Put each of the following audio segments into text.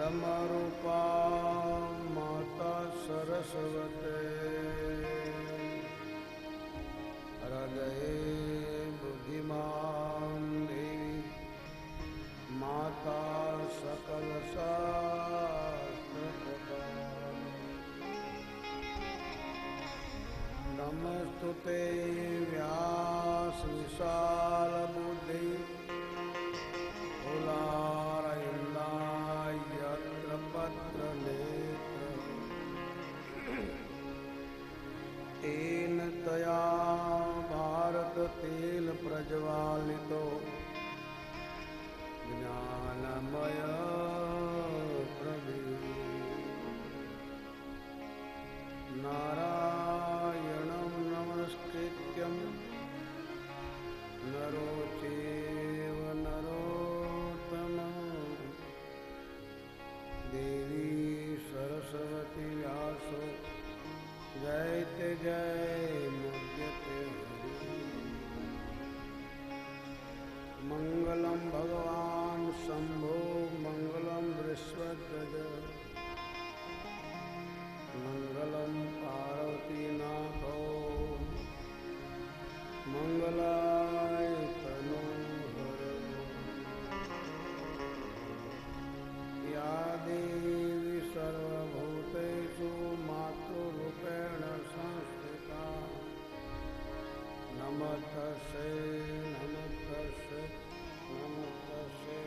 ब्रह्मरूपा माता सरस्वती हृदये बुद्धिमान देवी माता सकल शास्त्र नमस्तुते व्यास विशाल बुद्धि यत्र पत्र नेत्र तेन तया भारत तेल प्रज्वालितो ज्ञानमय प्रदीप नारायणं नमस्कृत्यं नरो चैव नरोत्तमं देवी सरस्वती व्यासो जयते जय मुद्यते मंगलम भगवान शंभो मंगलम वृषध्वज मंगलम पार्वतीनाथो मंगलाय तनोहर या देवी सर्वभूतेषु मातृरूपेण संस्थिता नमस्तस्यै नमस्तस्यै नमस्तस्यै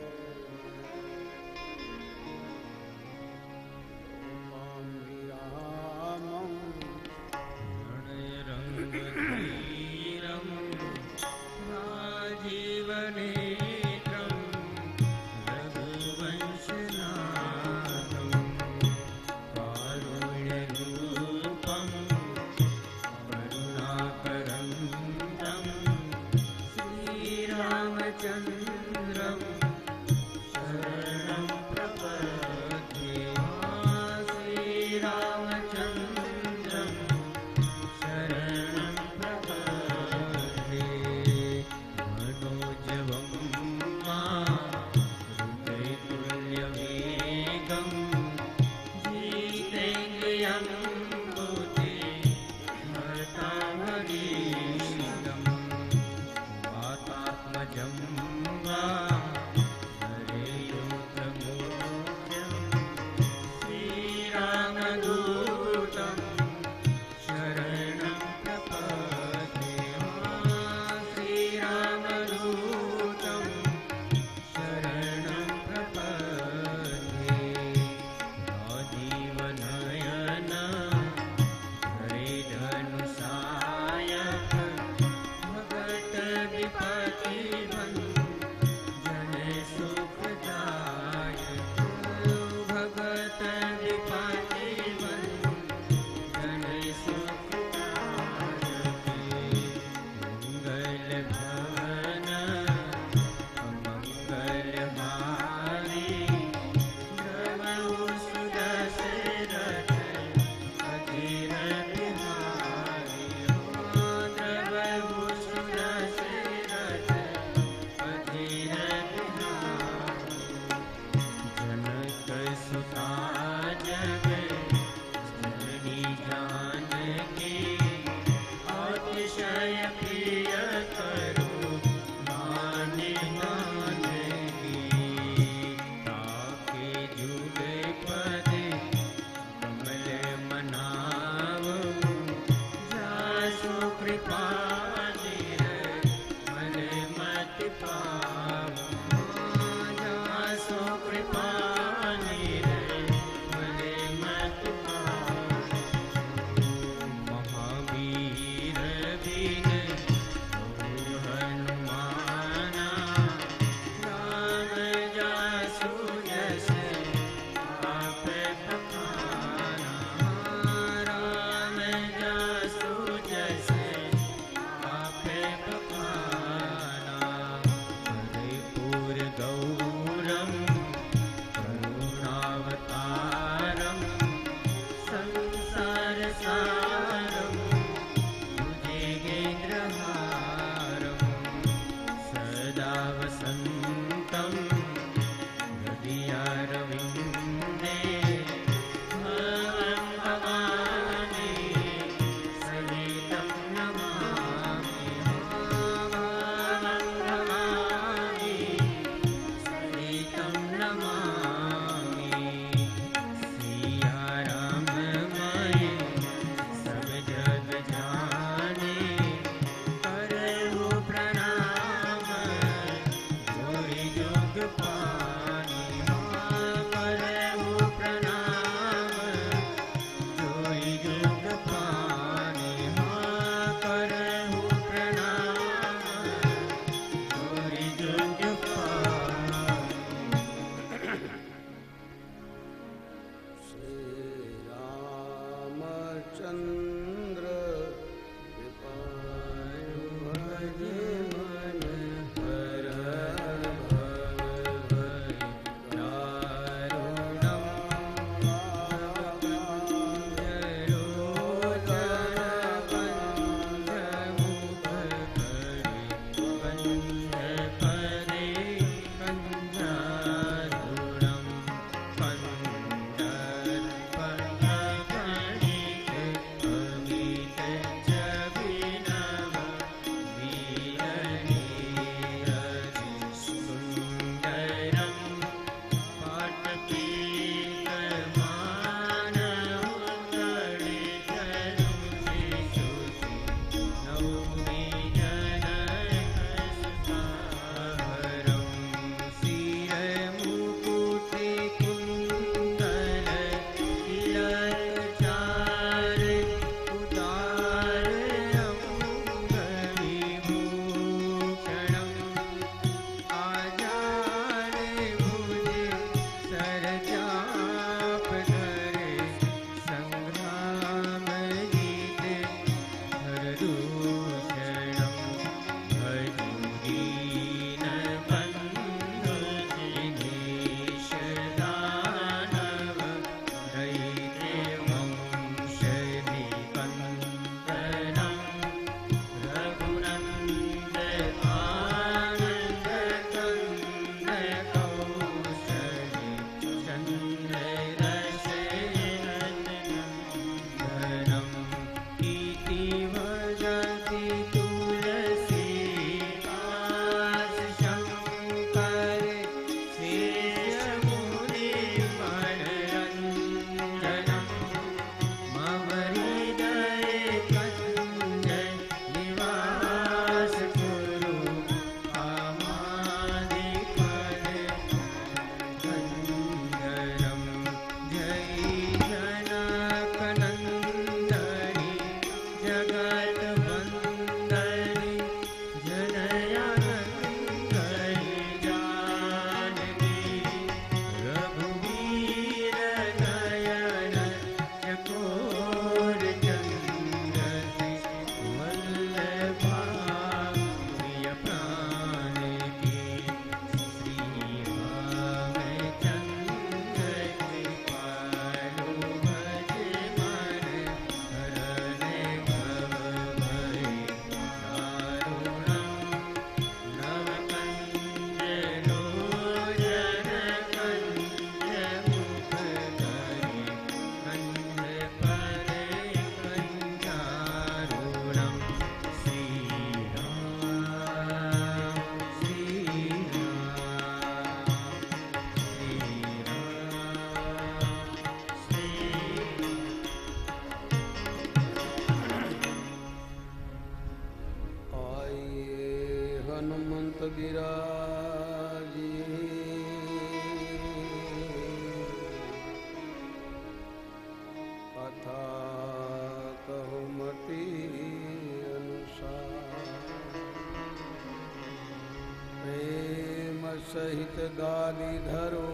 सहित गाली धरो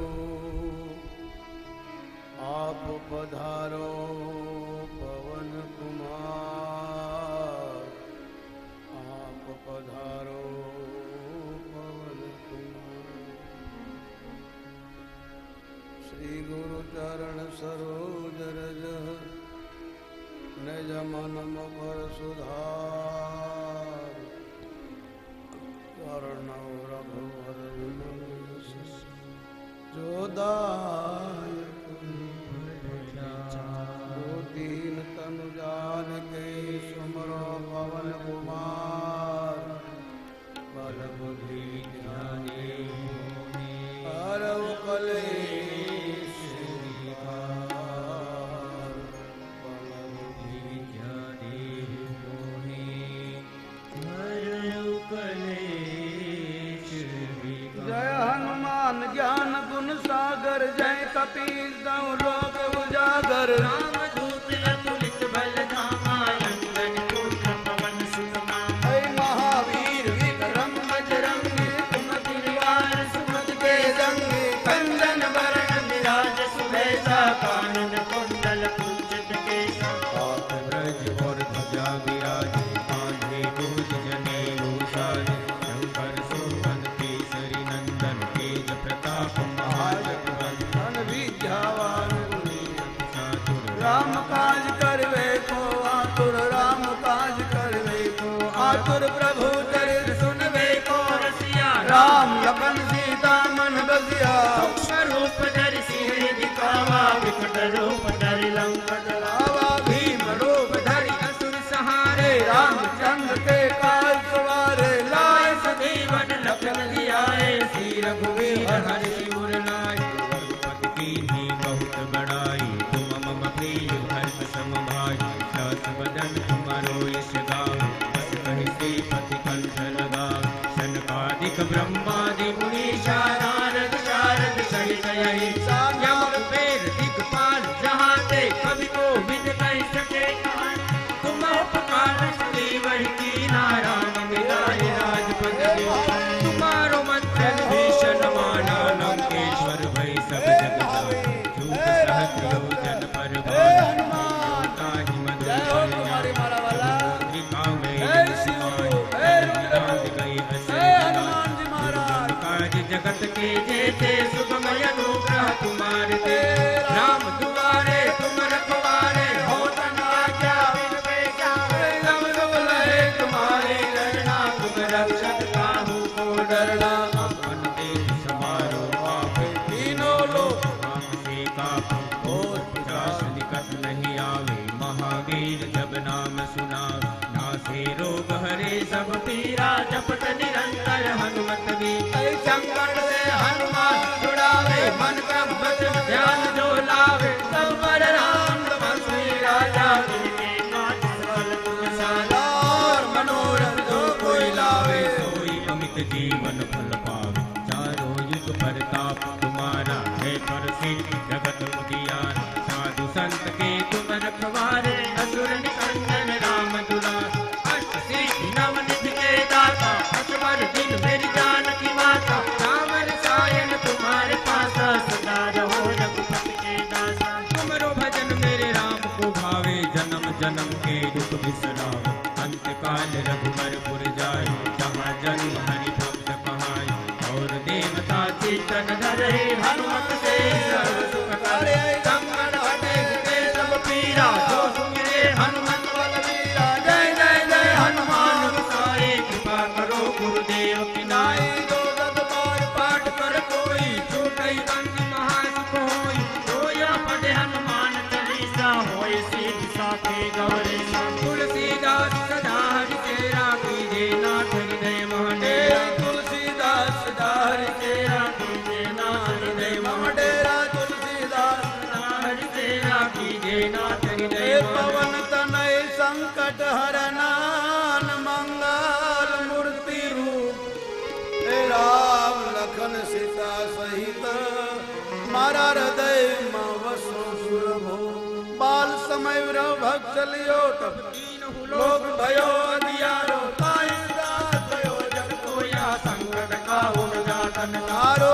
आप पधारो पवन कुमार आप पधारो पवन कुमार। श्री गुरु चरण सरोज रज निज मन मुकुर सुधार कर्णौ रघुवर विमल यश जो दायक जो दीन तनु जानके सुमरो पवन कुमार बल बुद्धि ज्ञानी हरौ कलेश विकार बल बुद्धि ज्ञानी हरौ कलेश विकार। जय हनुमान ज्ञान गुण सागर जय कपीस दऊ लोक उजागर रामदूत अतुलित बल धामा अंजन पुत्र पवन सुत नामा। जय महावीर विक्रम बजरंगी सुमति निवार सुमति के संगी कंचन वरण विराज सुबेसा कानन कुंडल कुंचित केसा हाथ ब्रज और ध्वजा विराजे कांधे मूज जनेऊ साजे शंकर सोहन केसरी नंदन तेज प्रताप महाजगवंदन विद्यावान राम काज करवे को आतुर राम काज करवे को आतुर प्रभु चरित्र सुनवे को रसिया राम लखन सीता मन बसिया सूक्ष्म रूप धरि सिंह दिखावा विकट रूप धरि लंका जलावा भीम रूप धरि असुर संहारे रामचंद्र के काज सवारे लाए सजीवन लखन जियाए श्री रघुवीर हरि शिवर लाए रघुपति कीन्ही बहुत बड़ाई तुम मम प्रिय भरत सम भाई दास बदन तुम्हारो यश गाओ बस कहि श्रीपति कंठ लगाओ सनकादिक ब्रह्मादि मुनीषा नारद शारद सहित अहिंसा यम कुबेर दिक्पाल जहाँ ते कवि को विद कहि सके तुम उपकार वही कीना राम मिलाए राजपद तुम्हारो मंत्र भीषण माना लंकेश्वर भई सब जग धूप सहस्र योजन पर ताहि मधुरिका में गई काज जगत के जेते सुखमय अनुग्रह तुम्हारे ते राम दुआरे तुम रखवारे हो क्या तुम्हारे लड़ना तुम रक्षक काहू को डरना अपन देश समारो आप तीनों लोग आपसे कापो और जास निकट नहीं आवे महावीर जब नाम सुनावे नासे रोग हरे सब पीरा जपत निरंतर हनुमत वीर संकट से हनुमान छुड़ावे मन क्रम वचन ध्यान जो लावे सब पर राम तपस्वी राजा जिनके नाथ सकल तुम साजा और मनोरथ जो कोई लावे सोई अमित जीवन फल पावे चारों युग प्रताप तुम्हारा है प्रसिद्ध जगत उजियारा साधु संत के तुम रखवारे असुर निकंदन राम दुलार अष्ट सिद्धि नवनिधि के दाता असवर दिन मेरी जानकी माता राम रसायन तुम्हारे पासा सदा रहो रघुपति के दासा तुमरो भजन मेरे राम को भावे जन्म जन्म के दुख बिसरावे अंत काल रघुवर जाए जहाँ जन्म हरि भक्त कहाए और देवता चितन धरे हनुमत से सर्व सुख करे संकट हटे के सब पीरा जो सुमिरे हनुमत बलवीरा जय जय जय हनुमान गोसाई कृपा करो गुरुदेव की नाई जो दत बार पाठ कर कोई छूटई बंदी महासुख होई रोया पढ़े हनुमान चालीसा होय सिद्धि साखे गौरीसा तुलसीदास सदा हरि तेरा कीजे नाथ हृदय महडेरा तुलसीदास सदा हरि तेरा कीजे नाथ हृदय महडेरा तुलसीदास सदा हरि तेरा कीजे नाथ हृदय पवन तनय संकट हरनान मंगल मूर्ति रूप राम लखन सीता सहित मारा हृदय मां वसो सुरभो बाल समय विरह भक्त लियो तब लोग भयो अधियारो ताई रात भयो जग कोया संकट का उन जातन कारो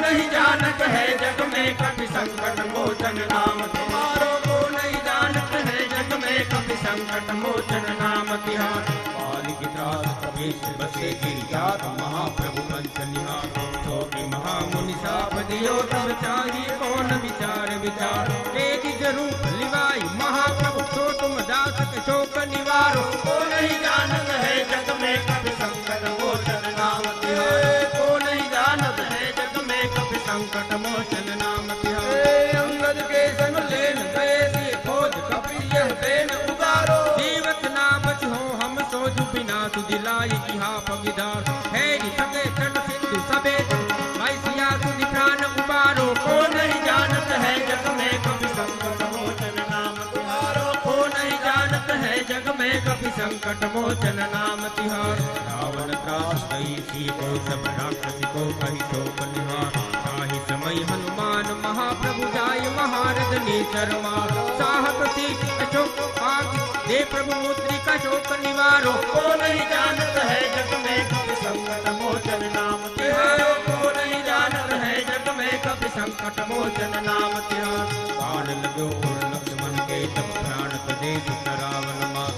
नहीं जानत है जग में कभी संकट मोचन नाम तुम्हारो, को नहीं जानत है जग में कभी संकट मोचन नाम तिहारो। पाल की त्रास कपीश बसे गिरिजात, महाप्रभु कंस निहार, तो कि महामुनि साप दियो तब चाही, कौन विचार विचार, तेज जरूर लिवाई महाप्रभु, तो तुम दास के शोक निवारो, को नहीं जानत है जग में कभी संकट मोचन नाम तिहारो, को नहीं जानत है जग में कभी संकट मोचन नाम तिहारो। अंगद के संग लेन गए थे खोज कपि यह देन उतारो, जीवत ना बच हो हम सोजु बिना सुदिलाई किहा पगिदार, है सके चढ़ सिंधु सबे भाई सिया सुधि प्राण उबारो, को नहीं जानत है जग में कभी संकट मोचन नाम तिहारो, को नहीं जानत है जग में कभी संकट मोचन नाम तिहारो। रावण त्रास गई सी को सब राक्षस को कही शोक निहार, ताहि समय हनुमान महाप्रभु जाय महारथ नीचर मार, साहस सीख अशोक आग दे प्रभु मुद्रिका शोक निवारो, को नहीं जानत है जग में कभी संकट मोचन नाम तिहारो, को नहीं जानत है जग में कभी संकट मोचन नाम तिहारो। बाण लगो और लक्ष्मण के तब प्राण तदे रावण मार,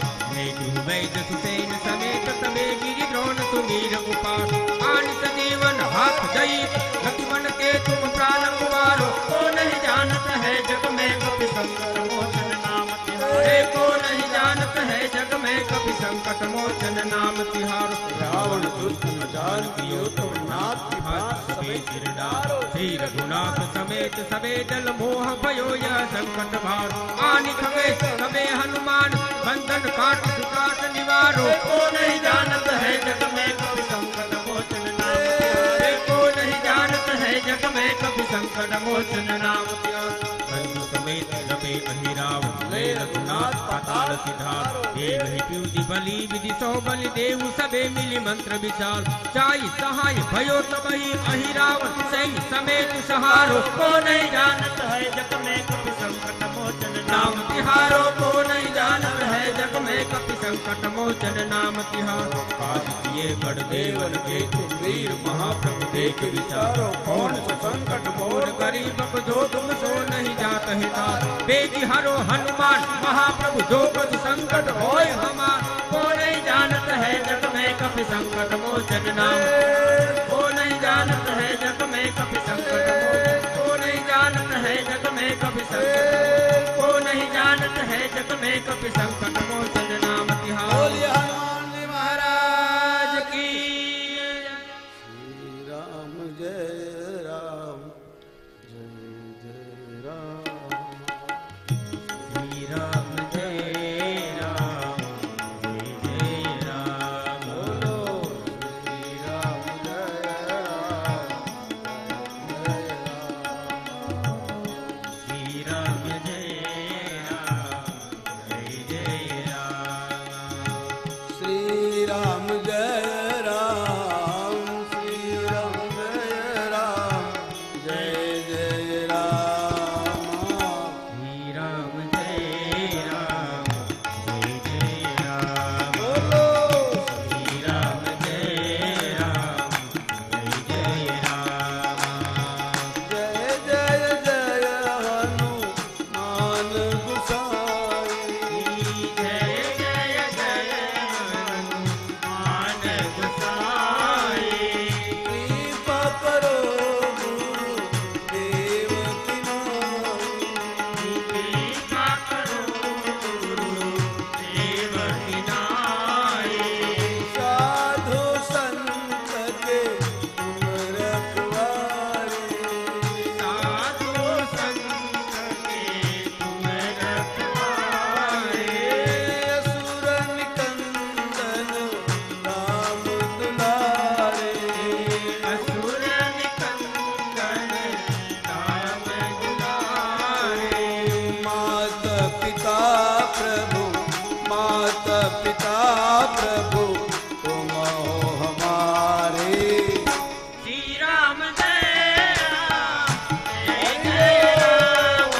वैद्य सुसेन समेत तबे गिरि द्रोण सुमीर उपार, आन सजीवन हाथ दई लक्ष्मण के तुम प्राण कुमारो, को नहीं जानत है जग में कभी संकट मोचन नाम तिहारो, को नहीं जानत है जग में कभी संकट मोचन नाम तिहारो। रावण दुष्ट न जान कियो तुम नाथ की बात सबे सिर डारो, श्री रघुनाथ समेत सबे दल मोह भयो यह संकट भार, आनि खगे सबे हनुमान बंधन काट सुकाट निवारो, को नहीं जानत है जग में कभी संकट मोचन नाम तिहारो, को नहीं जानत है जग में कभी संकट मोचन नाम तिहारो। बंधु समेत रवे अहिराव ले रघुनाथ पाताल सिधार, देव ही प्यूति बलि विधि सो बलि देव सबे मिली मंत्र विचार, चाहि सहाय भयो तबहि अहिराव सैन्य समेत सहारो, को नहीं जानत है जग में कभी संकट मोचन नाम तिहारो, को नहीं जानत है जग में कभी संकट मोचन नाम तिहारो। काज किए बड़ देवन के तुम वीर महाप्रभु देख विचारो, कौन सा संकट मोर गरीब जो तुम सो नहीं जात हिता, बेगी हरो हनुमान महाप्रभु जो पद संकट होय हमार, को नहीं जानत है जग में कभी संकट मोचन नाम, को नहीं जानत है जग में कभी संकट मोचन, को नहीं जानत है जग में कभी संकट, को नहीं जानत है जग में कभी संकट मोचन नाम तिहारो। बोलिए हनुमान जी महाराज की। श्री राम जय राम जय जय राम, श्री राम जय राम जय जय राम, बोलो श्री राम जय राम जय राम, श्री राम जय राम जय जय राम, श्री राम जय राम, श्री राम जय राम जय जय राम, श्री राम जय राम जय जय राम, बोलो श्री राम जय राम जय जय राम, जय जय जय हनुमान गोसाई, जय जय जय हनुमान गोसाई, कृपा करो गुरुदेव की नाई, कृपा करो गुरुदेव की नाई, साधु संत के तुम रखवारे, साधु संत के तुम रखवारे, असुर निकंदन राम दुलारे, असुर निकंदन राम दुलारे, माता पिता प्रभु, माता पिता प्रभु तुम हो हमारे, श्री राम जय राम जय जय राम,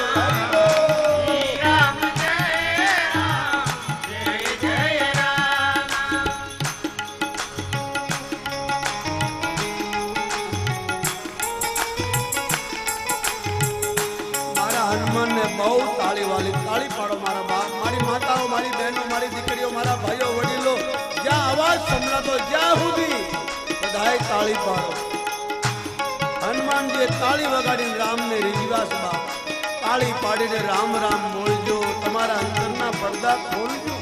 श्री राम जय राम जय जय राम, બહુ તાળી વાલી તાળી પાડો મારા બાપ, મારી માતાઓ, મારી બહેનો, મારી દીકરીઓ, મારા ભાઈઓ, વડીલો, જ્યાં અવાજ સંભળાતો જ્યાં સુધી બધાય તાળી પાડો. હનુમાનજીએ તાળી વગાડીને રામને રીઝવ્યા છે બાપ. તાળી પાડીને રામ રામ બોલજો, તમારા અંતરના પડદા ખોલજો.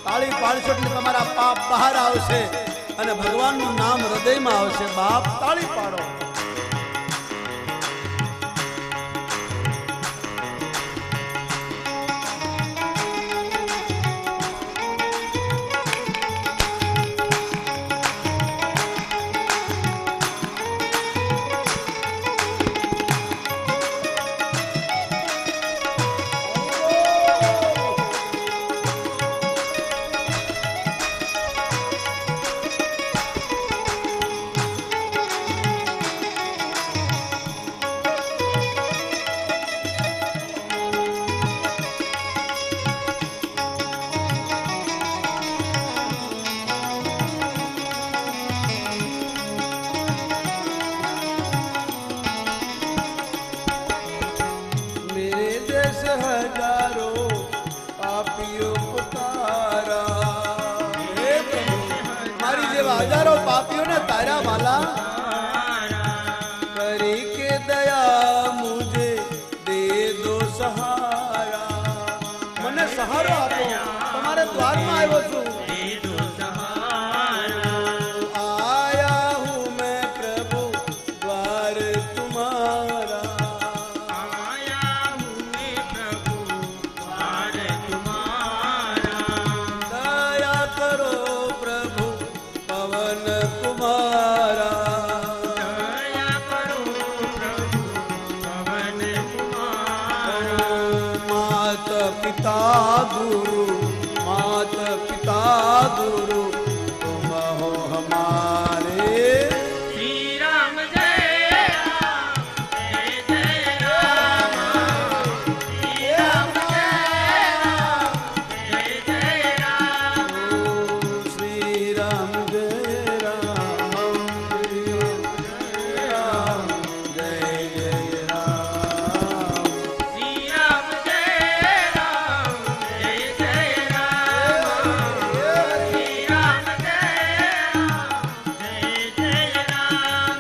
તાળી પાડશો એટલે તમારા પાપ બહાર આવશે અને ભગવાનનું નામ હૃદયમાં આવશે બાપ. તાળી પાડો. हजारों पापियों ने तारा वाला करी के दया मुझे दे दो सहारा. मने सहारो आपो, तुम्हारे द्वार में आयो छू. आया हूँ मैं प्रभु द्वार तुम्हारा. आया हूँ मैं प्रभु द्वार तुम्हारा. दया करो प्रभु पवन कुमारा. दया करो प्रभु पवन कुमारा. मात पिता गुरु, मात पिता गुरु तुम हो हमारे. श्री राम जय राम, जय जय राम. श्री राम जय राम, जय जय राम. श्री राम जय राम, श्री राम जय जय राम. श्री राम जय राम, जय जय राम. श्री राम जय राम, जय जय राम.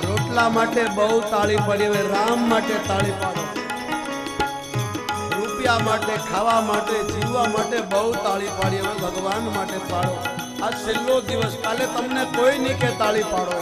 રોટલા માટે બહુ તાળી પડી, હવે રામ માટે તાળી પાડો. રૂપિયા માટે, ખાવા માટે, જીવવા માટે બહુ તાળી પાડી, હવે ભગવાન માટે પાડો. આ છેલ્લો દિવસ, કાલે તમને કોઈ નહીં કે તાળી પાડો.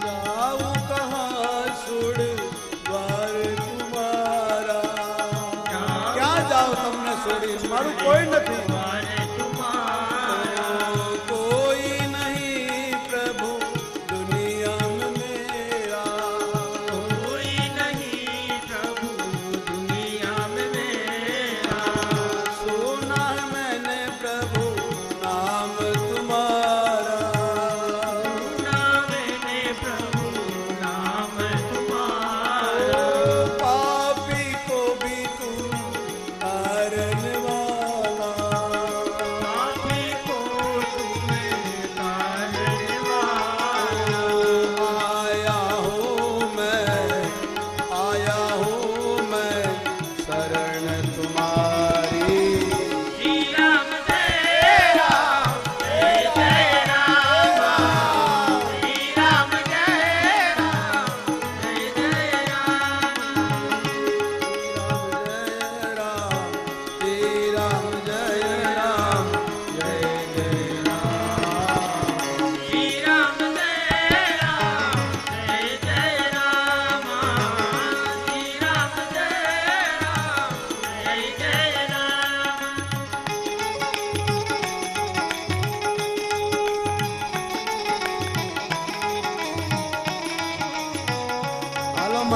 जाऊं कहाँ सुड़ द्वार तुम्हारा. ક્યાં જાઓ તમને છોડી? મારું કોઈ નથી. द्वार तुम्हारा. कोई नहीं प्रभु दुनिया में मेरा. कोई नहीं प्रभु दुनिया में मेरा. सुना है मैंने प्रभु नाम तुम्हारा. सुना मैंने प्रभु नाम तुम्हारा. पापी को भी तुम तारने वाला.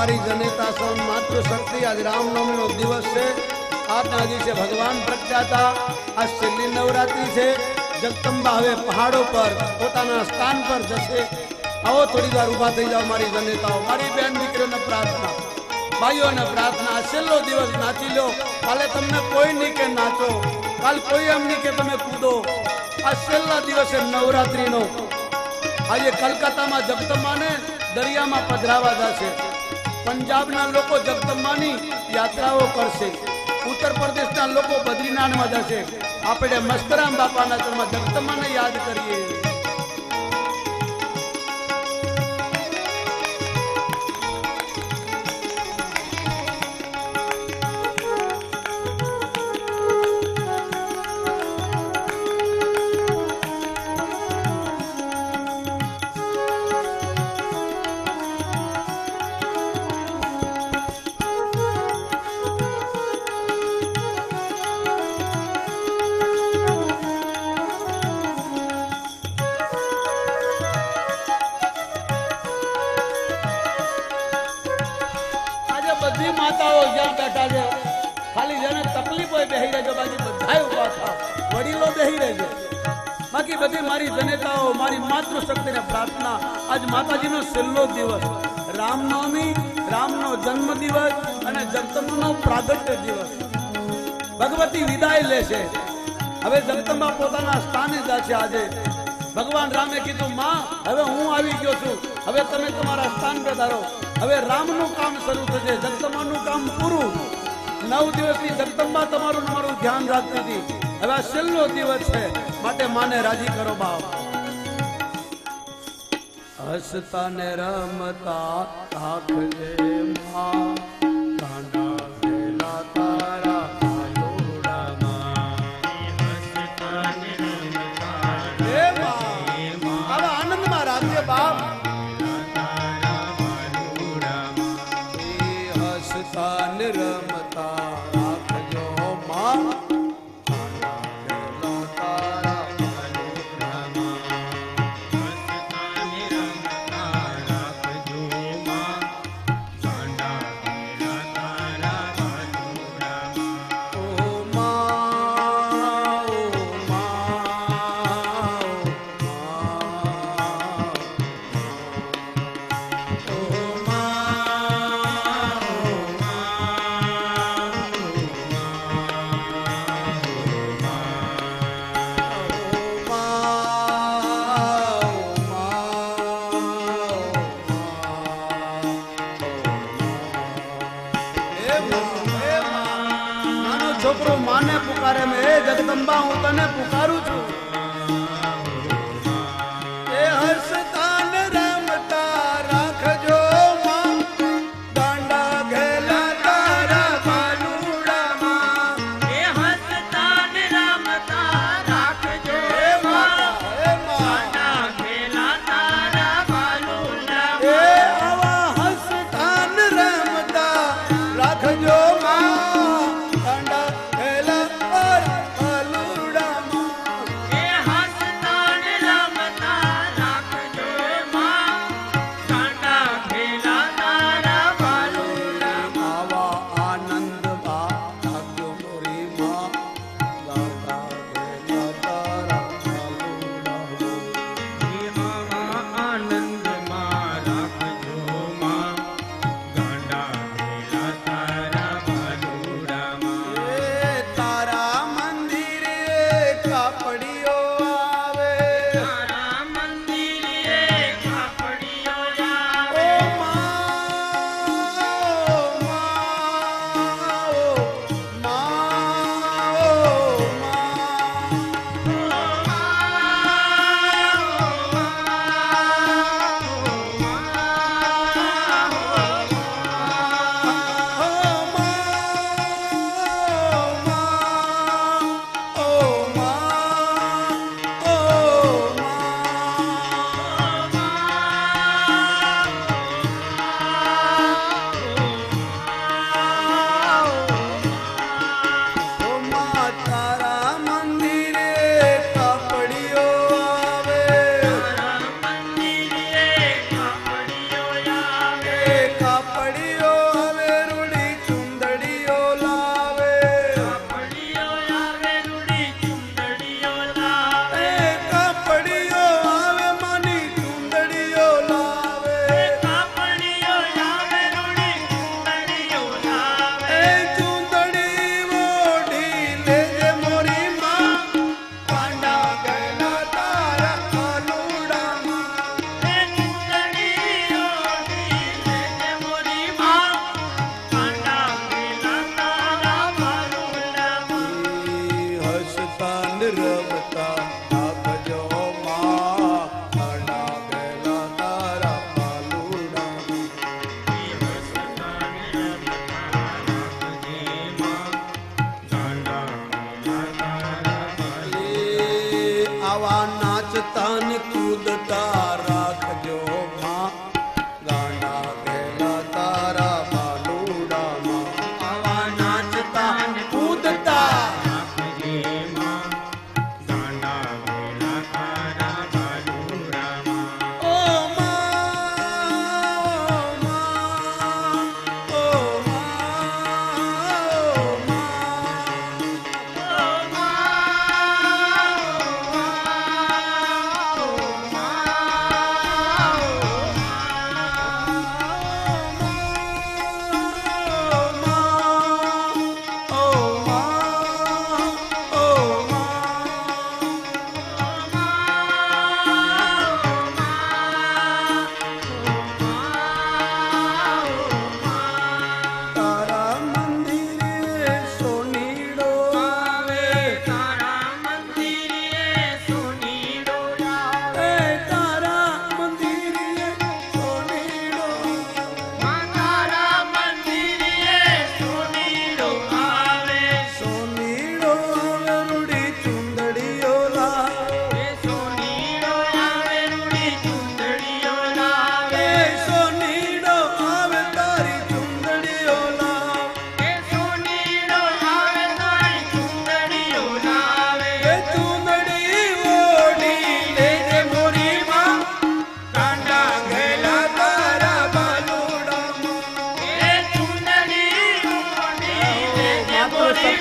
મારી જનેતા સૌ માતૃ શક્તિ આજ રામનવમી નો દિવસ છે આજના દિવસે ભગવાન પ્રગટ્યા આ છેલ્લી નવરાત્રી છે જગદંબા હવે પહાડો પર પોતાના સ્થાન પર જશે આવો થોડી વાર ઊભા થઈ જાઓ મારી જનેતાઓ મારી બેન દીકરીઓને પ્રાર્થના ભાઈઓને પ્રાર્થના આ છેલ્લો દિવસ નાચી લો કાલે તમને કોઈ નહીં કે નાચો કાલ કોઈ એમ નહીં કે તમે કૂદો આ છેલ્લા દિવસે નવરાત્રીનો આજે કલકત્તામાં જગદંબાને દરિયામાં પધરાવા જશે પંજાબના લોકો જગદંબાની યાત્રાઓ કરશે ઉત્તર પ્રદેશના લોકો બદ્રીનાથમાં જશે આપણે મસ્તરામ બાપાના ચરણમાં જગદંબાને યાદ કરીએ બધી માતાઓ જ્યાં બેઠા છે ખાલી જેને તકલીફ હોય બેહી રહેજો બાકી બધાય ઉભા થાવ વડીલો બેહી રહેજો બાકી બધી મારી જનેતાઓ મારી માતૃ શક્તિને પ્રાર્થના આજ માતાજીનો છેલ્લો દિવસ રામનવમી રામનો જન્મ દિવસ અને જગદંબાનો પ્રાગટ્ય દિવસ ભગવતી વિદાય લેશે હવે જગદંબા પોતાના સ્થાને જશે આજે ભગવાન રામે કીધું માં હવે હું આવી ગયો છું હવે તમે તમારા સ્થાન પર ધારો હવે રામનું કામ શરૂ થશે જગદંબાનું કામ પૂરું 9 દિવસની જગદંબા તમારું ધ્યાન રાખતી હતી હવે આ છેલ્લો દિવસ છે માટે માને રાજી કરો બાપ હસતા ને રમતા રાખજે માં કાંડા ભેલા તારા આનંદમાં રાખજે બાપ હસતા ને રમતા રાખજો માં છોકરો માને પુકારે મેં એ જગદંબા હું તને પુકારું છું એ હસતા ને રમતા રાખજો માં દાંડા ઘેલા તારા બાલુડામાં એ હસતા ને રમતા રાખજો દાંડા ઘેલા તારા બાલુડામાં એ આવા હસતા ને રમતા રાખજો માં એ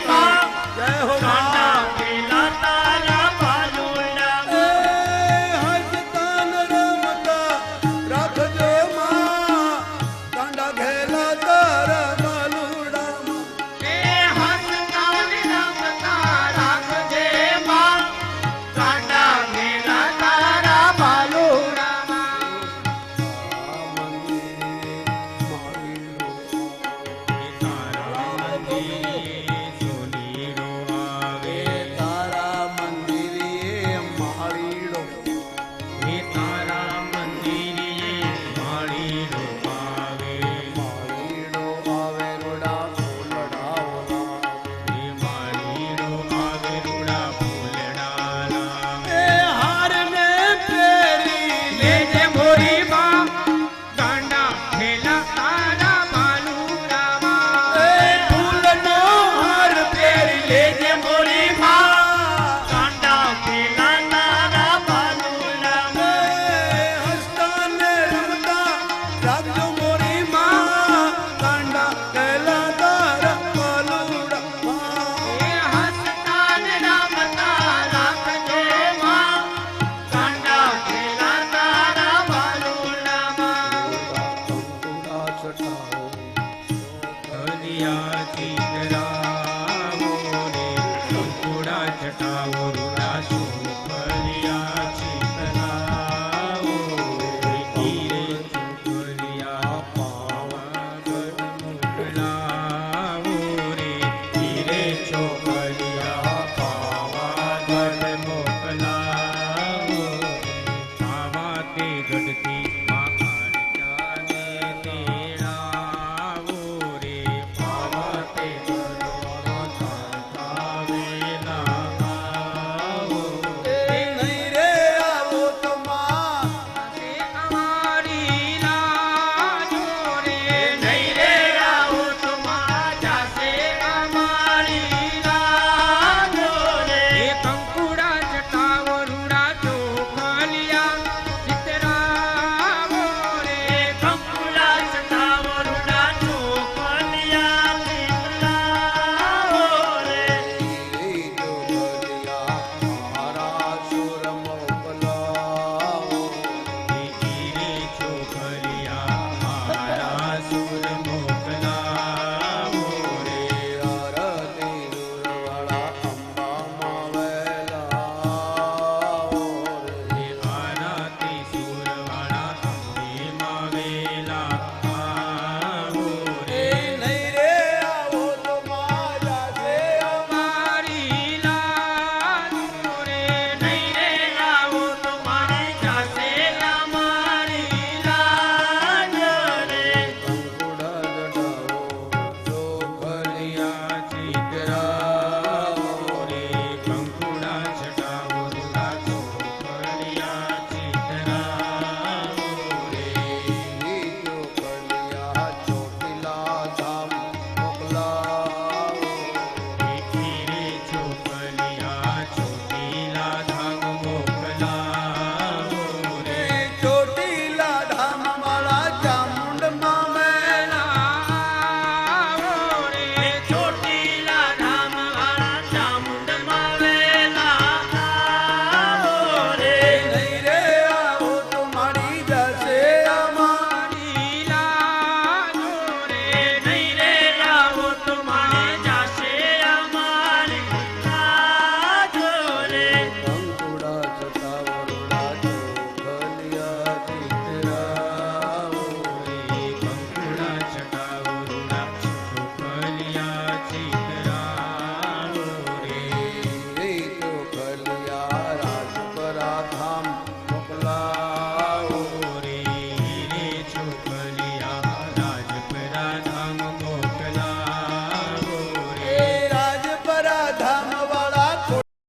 કા